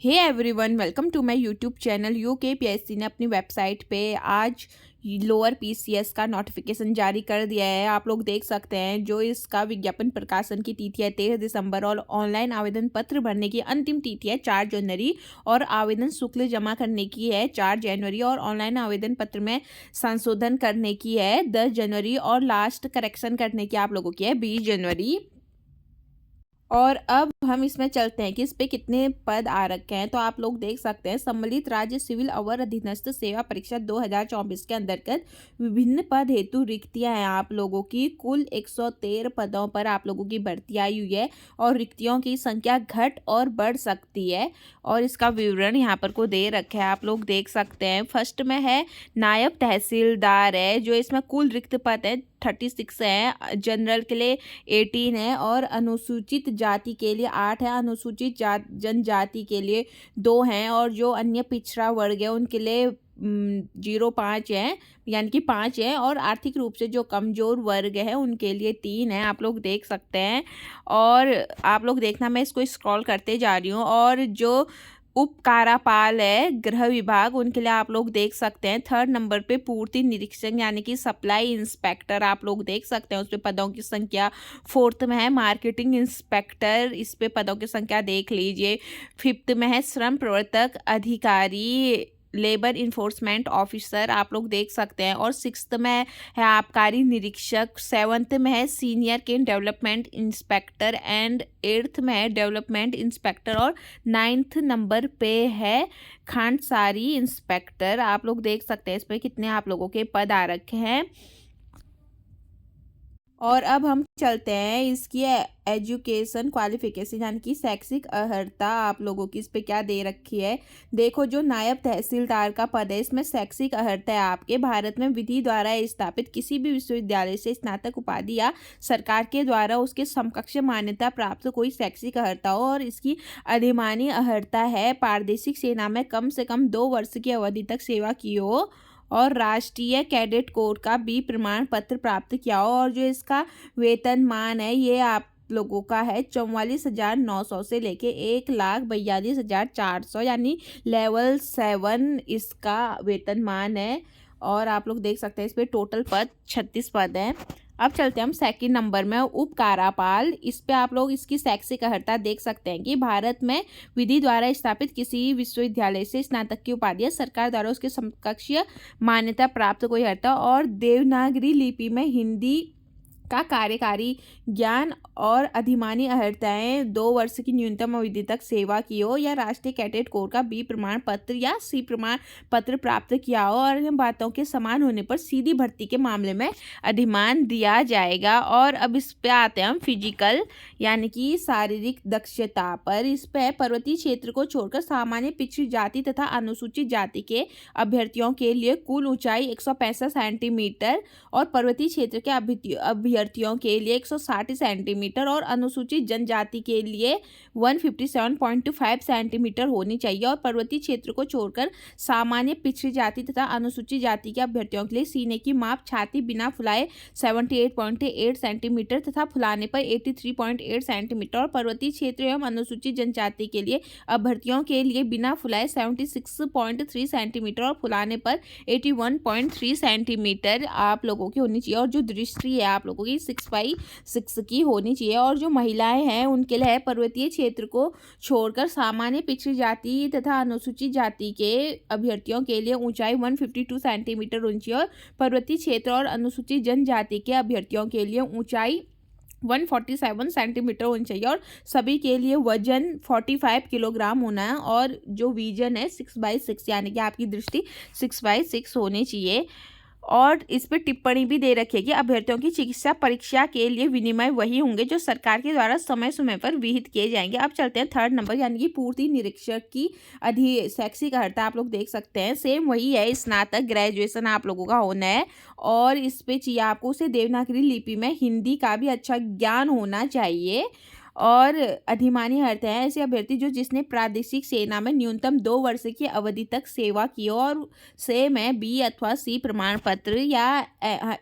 Hey everyone, welcome to my YouTube channel. UKPSC ने अपनी website पे आज लोअर पीसीएस का नोटिफिकेशन जारी कर दिया है। आप लोग देख सकते हैं जो इसका विज्ञापन प्रकाशन की तिथि है 13 दिसंबर और ऑनलाइन आवेदन पत्र भरने की अंतिम तिथि है 4 जनवरी और आवेदन शुल्क जमा करने की है 4 जनवरी और ऑनलाइन आवेदन पत्र में संशोधन करने की है 10 जनवरी और लास्ट करेक्शन करने की आप लोगों की है 20 जनवरी। और अब हम इसमें चलते हैं कि इस पे कितने पद आ रखे हैं। तो आप लोग देख सकते हैं सम्मिलित राज्य सिविल अवर अधीनस्थ सेवा परीक्षा 2024 के अंतर्गत विभिन्न पद हेतु रिक्तियां हैं। आप लोगों की कुल 113 पदों पर आप लोगों की भर्ती आई हुई है और रिक्तियों की संख्या घट और बढ़ सकती है और इसका विवरण यहाँ पर को दे रखा है। आप लोग देख सकते हैं फर्स्ट में है नायब तहसीलदार है, जो इसमें कुल रिक्त पद है 36 है, जनरल के लिए 18 है और अनुसूचित जाति के लिए 8 है, अनुसूचित जनजाति के लिए 2 हैं और जो अन्य पिछड़ा वर्ग है उनके लिए 0.5 है, यानी कि 5 है और आर्थिक रूप से जो कमज़ोर वर्ग है उनके लिए 3 है। आप लोग देख सकते हैं और आप लोग देखना, मैं इसको स्क्रॉल करते जा रही हूँ। और जो उपकारापाल है गृह विभाग, उनके लिए आप लोग देख सकते हैं 3rd नंबर पे पूर्ति निरीक्षक यानी कि सप्लाई इंस्पेक्टर आप लोग देख सकते हैं, उस पे पदों की संख्या 4th में है। मार्केटिंग इंस्पेक्टर, इस पे पदों की संख्या देख लीजिए। 5th में है श्रम प्रवर्तक अधिकारी, लेबर इन्फोर्समेंट ऑफिसर आप लोग देख सकते हैं। और 6th में है आबकारी निरीक्षक, 7th में है senior cane development inspector and 8th में है डेवलपमेंट इंस्पेक्टर और 9th नंबर पे है खांडसारी इंस्पेक्टर। आप लोग देख सकते हैं इस पे कितने आप लोगों के पद आ रखे हैं। और अब हम चलते हैं इसकी एजुकेशन क्वालिफिकेशन यानी कि शैक्षिक अर्हता आप लोगों की इस पे क्या दे रखी है। देखो, जो नायब तहसीलदार का पद है इसमें शैक्षिक अर्हता है आपके भारत में विधि द्वारा स्थापित किसी भी विश्वविद्यालय से स्नातक उपाधि या सरकार के द्वारा उसके समकक्ष मान्यता प्राप्त कोई शैक्षिक अर्हता हो। और इसकी अधिमानी अर्हता है पारदेशिक सेना में कम से कम 2 वर्ष की अवधि तक सेवा की हो और राष्ट्रीय कैडेट कोर का बी प्रमाण पत्र प्राप्त किया हो। और जो इसका वेतनमान है ये आप लोगों का है 44,900 से लेके 1,42,400 यानी लेवल 7 इसका वेतनमान है। और आप लोग देख सकते हैं इस पे टोटल पद 36 पद हैं। अब चलते हैं हम सेकंड नंबर में उपकारापाल, इस पे आप लोग इसकी शैक्षिक अर्हता देख सकते हैं कि भारत में विधि द्वारा स्थापित किसी विश्वविद्यालय से स्नातक की उपाधि सरकार द्वारा उसके समकक्ष मान्यता प्राप्त कोई अर्हता और देवनागरी लिपि में हिंदी का कार्यकारी ज्ञान और अधिमानी अर्हताएं 2 वर्ष की न्यूनतम अवधि तक सेवा की हो या राष्ट्रीय कैडेट कोर का बी प्रमाण पत्र या सी प्रमाण पत्र प्राप्त किया हो और इन बातों के समान होने पर सीधी भर्ती के मामले में अधिमान दिया जाएगा। और अब इस पे आते हैं हम फिजिकल यानी कि शारीरिक दक्षता पर। इस पे पर्वतीय क्षेत्र को छोड़कर सामान्य पिछड़ी जाति तथा अनुसूचित जाति के अभ्यर्थियों के लिए कुल ऊंचाई 165 सेंटीमीटर और पर्वतीय क्षेत्र के अभ्यर्थियों के लिए 160 सेंटीमीटर और अनुसूचित जनजाति के लिए 157.25 सेंटीमीटर होनी चाहिए। और पर्वतीय क्षेत्र को छोड़कर सामान्य पिछड़ी जाति तथा अनुसूचित जाति के अभ्यर्थियों के लिए सीने की माप छाती बिना फुलाए 78.8 सेंटीमीटर तथा फुलाने पर 83.8 सेंटीमीटर और पर्वतीय क्षेत्र एवं अनुसूचित जनजाति के लिए अभ्यर्थियों के लिए बिना फुलाए 76.3 सेंटीमीटर और फुलाने पर 81.3 सेंटीमीटर आप लोगों की होनी चाहिए। और जो दृष्टि है आप लोगों की 6/6 की होनी चाहिए। और जो महिलाएं हैं उनके लिए पर्वतीय क्षेत्र को छोड़कर सामान्य पिछड़ी जाति तथा अनुसूचित जाति के अभ्यर्थियों के लिए ऊंचाई 152 सेंटीमीटर होनी चाहिए और पर्वतीय क्षेत्र और अनुसूचित जनजाति के अभ्यर्थियों के लिए ऊंचाई 147 सेंटीमीटर होनी चाहिए और सभी के लिए वजन 45 किलोग्राम होना है और जो विजन है 6/6 यानी कि आपकी दृष्टि 6/6 होनी चाहिए। और इस पर टिप्पणी भी दे रखी है कि अभ्यर्थियों की चिकित्सा परीक्षा के लिए विनिमय वही होंगे जो सरकार के द्वारा समय समय पर विहित किए जाएंगे। अब चलते हैं 3rd नंबर यानी कि पूर्ति निरीक्षक की शैक्षिक अर्हता आप लोग देख सकते हैं सेम वही है, स्नातक ग्रेजुएशन आप लोगों का होना है और इस पे चाहिए आपको उसे देवनागरी लिपि में हिंदी का भी अच्छा ज्ञान होना चाहिए। और अधिमानी अर्थ है ऐसे अभ्यर्थी जिसने प्रादेशिक सेना में न्यूनतम 2 वर्ष की अवधि तक सेवा की हो और सेम है बी अथवा सी प्रमाण पत्र या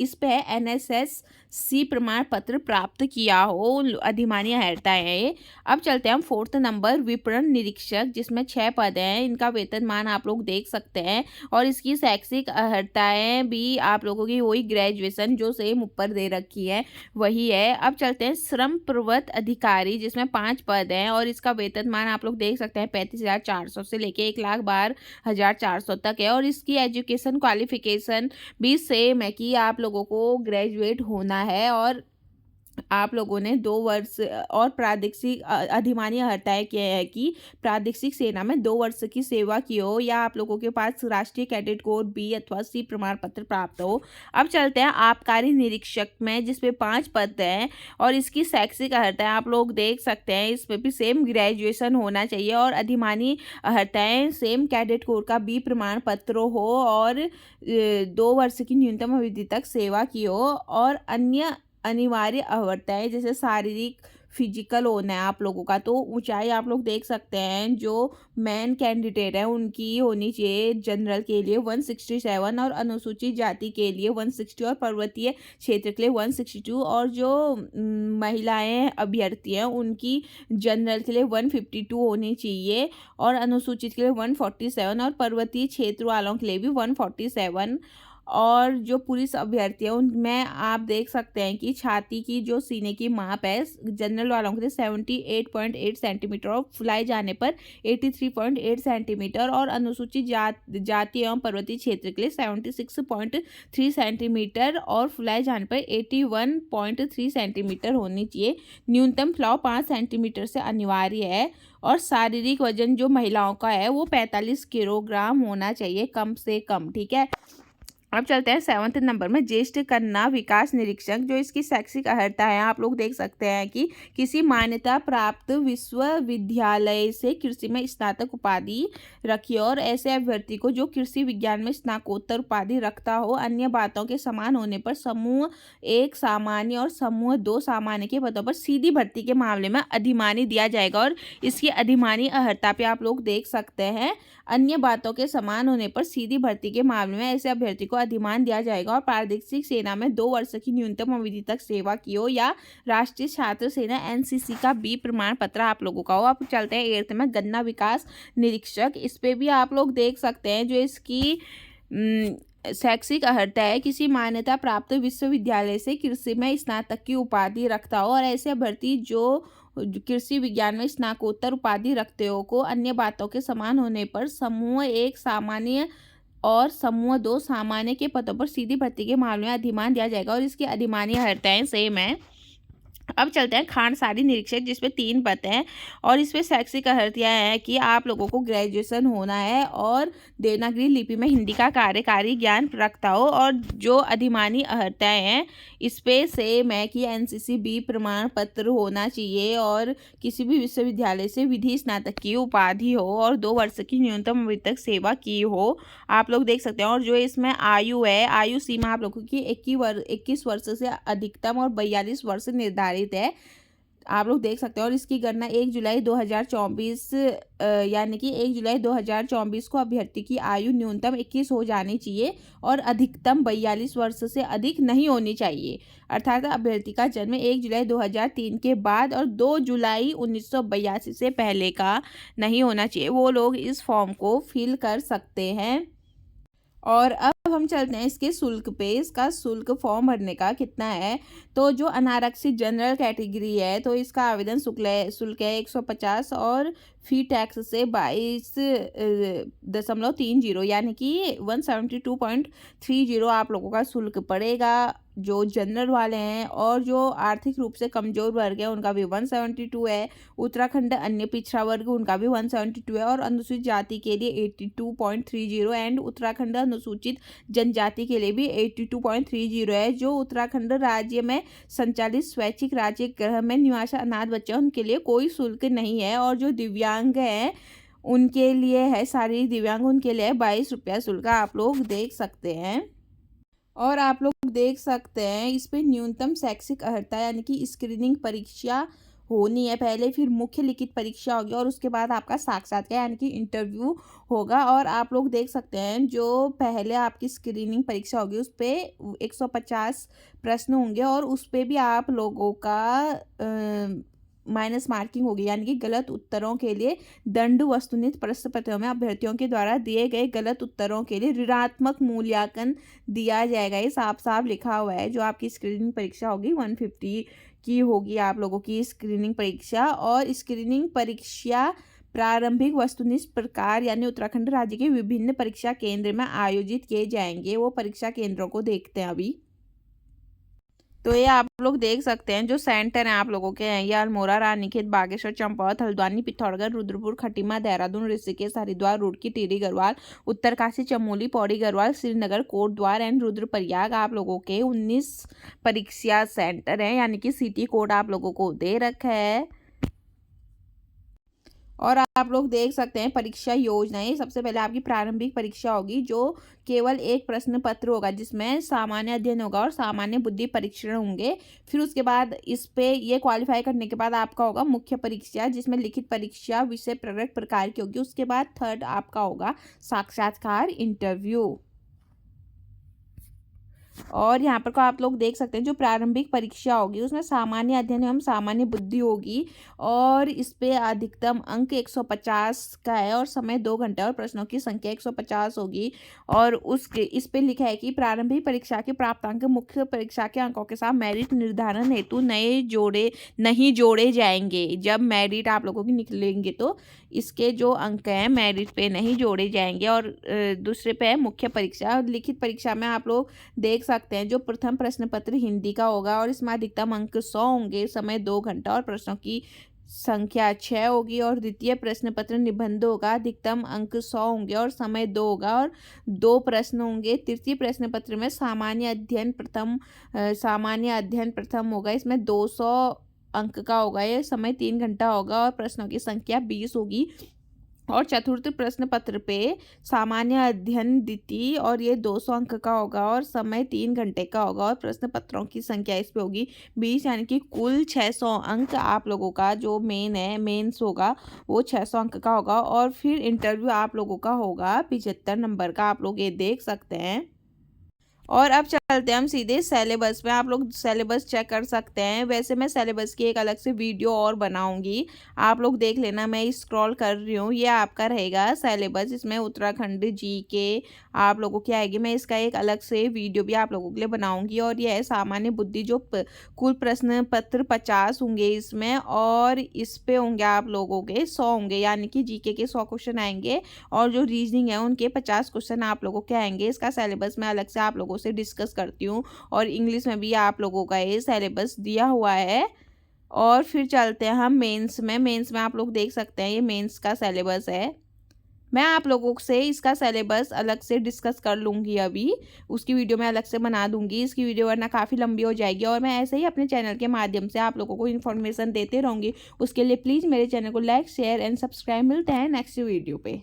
इस पे है NSS सी प्रमाण पत्र प्राप्त किया हो, अधिमानी अर्हता है ये। अब चलते हैं हम 4th नंबर विपणन निरीक्षक, जिसमें 6 पद हैं। इनका वेतनमान आप लोग देख सकते हैं और इसकी शैक्षिक अर्हताएं भी आप लोगों की वही ग्रेजुएशन जो सेम ऊपर दे रखी है वही है। अब चलते हैं श्रम प्रवृत्त अधिकारी, जिसमें 5 पद हैं और इसका वेतनमान आप लोग देख सकते हैं 35,400 से लेके 1,12,400 तक है। और इसकी एजुकेशन क्वालिफिकेशन भी सेम है कि आप लोगों को ग्रेजुएट होना है और आप लोगों ने 2 वर्ष और प्रादेशिक अधिमानी अर्हताएं क्या है कि प्रादेशिक सेना में 2 वर्ष की सेवा की हो या आप लोगों के पास राष्ट्रीय कैडेट कोर बी अथवा सी प्रमाण पत्र प्राप्त हो। अब चलते हैं आबकारी निरीक्षक में, जिसपे 5 पद हैं और इसकी शैक्षिक अर्हताएं आप लोग देख सकते हैं। इसमें भी सेम ग्रेजुएशन होना चाहिए और अधिमानी अर्हताएं सेम कैडेट कोर का बी प्रमाण पत्र हो और 2 वर्ष की न्यूनतम अवधि तक सेवा की हो। और अन्य अनिवार्य अर्हताएं जैसे शारीरिक फिजिकल होना है आप लोगों का, तो ऊंचाई आप लोग देख सकते हैं जो मेन कैंडिडेट है उनकी होनी चाहिए जनरल के लिए 167 और अनुसूचित जाति के लिए 160 और पर्वतीय क्षेत्र के लिए 162 और जो महिलाएं अभ्यर्थी हैं उनकी जनरल के लिए 152 होनी चाहिए और अनुसूचित के लिए 147 और पर्वतीय क्षेत्र वालों के लिए भी 147। और जो पुलिस अभ्यर्थी है उनमें आप देख सकते हैं कि छाती की जो सीने की माप है जनरल वालों के लिए 78.8 सेंटीमीटर और फुलाए जाने पर 83.8 सेंटीमीटर और अनुसूचित जाति एवं पर्वतीय क्षेत्र के लिए 76.3 सेंटीमीटर और फुलाए जाने पर 81.3 सेंटीमीटर होनी चाहिए। न्यूनतम फुलाव 5 सेंटीमीटर से अनिवार्य है और शारीरिक वजन जो महिलाओं का है वो 45 किलोग्राम होना चाहिए कम से कम, ठीक है। अब चलते हैं 7th नंबर में ज्येष्ठ कन्या विकास निरीक्षक, जो इसकी शैक्षिक अर्हता है आप लोग देख सकते हैं कि किसी मान्यता प्राप्त विश्वविद्यालय से कृषि में स्नातक उपाधि रखी और ऐसे अभ्यर्थी को जो कृषि विज्ञान में स्नातकोत्तर उपाधि रखता हो अन्य बातों के समान होने पर समूह 1 सामान्य और समूह 2 सामान्य के पदों पर सीधी भर्ती के मामले में अधिमानी दिया जाएगा। और इसकी अधिमानी अर्हता पे आप लोग देख सकते हैं अन्य बातों के समान होने पर सीधी भर्ती के मामले में ऐसे अभ्यर्थी को अधिमान दिया जाएगा और प्रादेशिक सेना में 2 वर्ष की न्यूनतम अवधि तक सेवा की हो या राष्ट्रीय छात्र सेना एनसीसी का बी प्रमाण पत्र आप लोगों का हो। अब चलते हैं 8th में गन्ना विकास निरीक्षक, इस पे भी आप लोग देख सकते हैं जो इसकी शैक्षिक अर्हता है किसी मान्यता प्राप्त विश्वविद्यालय से कृषि में स्नातक की उपाधि रखता हो और ऐसे अभ्यर्थी जो कृषि विज्ञान में स्नातकोत्तर उपाधि रखते हो को अन्य बातों के समान होने पर समूह 1 सामान्य और समूह 2 सामान्य के पदों पर सीधी भर्ती के मामले में अधिमान दिया जाएगा और इसकी अधिमानी अर्हताएं सेम है। अब चलते हैं खानसारी निरीक्षक, जिसपे 3 पद हैं और इसमें शैक्षिक अर्हताएं हैं कि आप लोगों को ग्रेजुएशन होना है और देवनागरी लिपि में हिंदी का कार्यकारी ज्ञान रखता हो और जो अधिमानी अर्हताएं हैं इस पे सेम है कि एनसीसी बी प्रमाण पत्र होना चाहिए और किसी भी विश्वविद्यालय से विधि स्नातक की उपाधि हो और 2 वर्ष की न्यूनतम अवधि तक सेवा की हो आप लोग देख सकते हैं। और जो इसमें आयु है, आयु सीमा आप लोगों की 21 वर्ष से अधिकतम और 42 वर्ष निर्धारित है आप लोग देख सकते हैं। और इसकी गणना 1 जुलाई 2024 यानी कि 1 जुलाई 2024 को अभ्यर्थी की आयु न्यूनतम 21 हो जानी चाहिए और अधिकतम 42 वर्ष से अधिक नहीं होनी चाहिए। अर्थात अभ्यर्थी का जन्म 1 जुलाई 2003 के बाद और 2 जुलाई 1982 से पहले का नहीं होना चाहिए। वो लोग इस फॉर्म को फिल कर सकते हैं। और अब हम चलते हैं इसके शुल्क पे। इसका शुल्क फॉर्म भरने का कितना है, तो जो अनारक्षित जनरल कैटेगरी है तो इसका आवेदन शुल्क है 150 और फी टैक्स से 22.30 यानी कि 172.30 आप लोगों का शुल्क पड़ेगा जो जनरल वाले हैं। और जो आर्थिक रूप से कमजोर वर्ग है उनका भी 172 है। उत्तराखंड अन्य पिछड़ा वर्ग उनका भी 172 है और अनुसूचित जाति के लिए 82.30 एंड उत्तराखंड अनुसूचित जनजाति के लिए भी 82.30 है। जो उत्तराखंड राज्य में संचालित स्वैच्छिक राज्य गृह में निवासी अनाथ बच्चे उनके लिए कोई शुल्क नहीं है। और जो दिव्यांग हैं उनके लिए है, शारीरिक दिव्यांग उनके लिए 22 रुपया शुल्क आप लोग देख सकते हैं। और आप लोग देख सकते हैं इस पे न्यूनतम शैक्षिक अर्हता यानी कि स्क्रीनिंग परीक्षा होनी है पहले, फिर मुख्य लिखित परीक्षा होगी और उसके बाद आपका साक्षात्कार यानी कि इंटरव्यू होगा। और आप लोग देख सकते हैं जो पहले आपकी स्क्रीनिंग परीक्षा होगी उस पे 150 प्रश्न होंगे और उस पे भी आप लोगों का माइनस मार्किंग होगी, यानी कि गलत उत्तरों के लिए दंड वस्तुनिष्ठ प्रश्न पत्रों में अभ्यर्थियों के द्वारा दिए गए गलत उत्तरों के लिए ऋणात्मक मूल्यांकन दिया जाएगा। ये साफ साफ लिखा हुआ है। जो आपकी स्क्रीनिंग परीक्षा होगी 150 की होगी आप लोगों की स्क्रीनिंग परीक्षा। और स्क्रीनिंग परीक्षा प्रारंभिक वस्तुनिष्ठ प्रकार यानी उत्तराखंड राज्य के विभिन्न परीक्षा केंद्र में आयोजित किए जाएंगे। वो परीक्षा केंद्रों को देखते हैं अभी। तो ये आप लोग देख सकते हैं जो सेंटर हैं आप लोगों के हैं, ये अल्मोड़ा, रानीखेत, बागेश्वर, चंपावत, हल्द्वानी, पिथौरागढ़, रुद्रपुर, खटीमा, देहरादून, ऋषिकेश, हरिद्वार, रुड़की, टिहरी गढ़वाल, उत्तरकाशी, चमोली, पौड़ी गढ़वाल, श्रीनगर, कोटद्वार एंड रुद्रप्रयाग आप लोगों के 19 परीक्षा सेंटर हैं, यानी कि सिटी कोड आप लोगों को दे रखा है। और आप लोग देख सकते हैं परीक्षा योजनाएं। सबसे पहले आपकी प्रारंभिक परीक्षा होगी जो केवल एक प्रश्न पत्र होगा जिसमें सामान्य अध्ययन होगा और सामान्य बुद्धि परीक्षण होंगे। फिर उसके बाद इस पे ये क्वालिफाई करने के बाद आपका होगा मुख्य परीक्षा जिसमें लिखित परीक्षा विषय प्रगट प्रकार की होगी। उसके बाद थर्ड आपका होगा साक्षात्कार इंटरव्यू। और यहाँ पर को आप लोग देख सकते हैं जो प्रारंभिक परीक्षा होगी उसमें सामान्य अध्ययन एवं सामान्य बुद्धि होगी और इस पे अधिकतम अंक 150 का है और समय 2 घंटे और प्रश्नों की संख्या 150 होगी। और उसके इस पे लिखा है कि प्रारंभिक परीक्षा के प्राप्तांक मुख्य परीक्षा के अंकों के साथ मेरिट निर्धारण हेतु नहीं जोड़े जाएंगे। जब मेरिट आप लोगों की निकलेंगे तो इसके जो अंक हैं मेरिट पे नहीं जोड़े जाएंगे। और दूसरे पे है मुख्य परीक्षा। लिखित परीक्षा में आप लोग देख सकते हैं जो प्रथम प्रश्न पत्र हिंदी का होगा और इसमें अधिकतम अंक 100 होंगे, समय 2 घंटा और प्रश्नों की संख्या 6 होगी। और द्वितीय प्रश्न पत्र निबंध होगा, अधिकतम अंक 100 होंगे और समय 2 होगा और 2 प्रश्न होंगे। तृतीय प्रश्न पत्र में सामान्य अध्ययन प्रथम होगा, इसमें 200 अंक का होगा, ये समय 3 घंटा होगा और प्रश्नों की संख्या 20 होगी। और चतुर्थ प्रश्न पत्र पे सामान्य अध्ययन द्वितीय और ये 200 अंक का होगा और समय 3 घंटे का होगा और प्रश्न पत्रों की संख्या इस पे होगी 20, यानी कि कुल 600 अंक आप लोगों का जो मेंस होगा वो 600 अंक का होगा। और फिर इंटरव्यू आप लोगों का होगा 75 नंबर का, आप लोग ये देख सकते हैं। और अब चलते हैं हम सीधे सिलेबस में। आप लोग सिलेबस चेक कर सकते हैं। वैसे मैं सिलेबस की एक अलग से वीडियो और बनाऊंगी, आप लोग देख लेना। मैं स्क्रॉल कर रही हूँ, ये आपका रहेगा सिलेबस। इसमें उत्तराखंड जीके आप लोगों की आएगी। मैं इसका एक अलग से वीडियो भी आप लोगों के लिए बनाऊंगी। और यह है सामान्य बुद्धि जो कुल प्रश्न पत्र 50 होंगे इसमें और इस पे होंगे आप लोगों के 100 होंगे, यानी कि जीके के 100 क्वेश्चन आएंगे और जो रीजनिंग है उनके 50 क्वेश्चन आप लोगों के आएंगे। इसका सिलेबस मैं अलग से आप लोगों से डिस्कस करती हूँ और इंग्लिश में भी आप लोगों का ये सिलेबस दिया हुआ है। और फिर चलते हैं हम मेंस में आप लोग देख सकते हैं ये मेंस का सिलेबस है। मैं आप लोगों से इसका सिलेबस अलग से डिस्कस कर लूँगी, अभी उसकी वीडियो मैं अलग से बना दूँगी। इसकी वीडियो वरना काफ़ी लंबी हो जाएगी और मैं ऐसे ही अपने चैनल के माध्यम से आप लोगों को इन्फॉर्मेशन देते रहूँगी। उसके लिए प्लीज़ मेरे चैनल को लाइक शेयर एंड सब्सक्राइब। मिलते हैं नेक्स्ट वीडियो पे।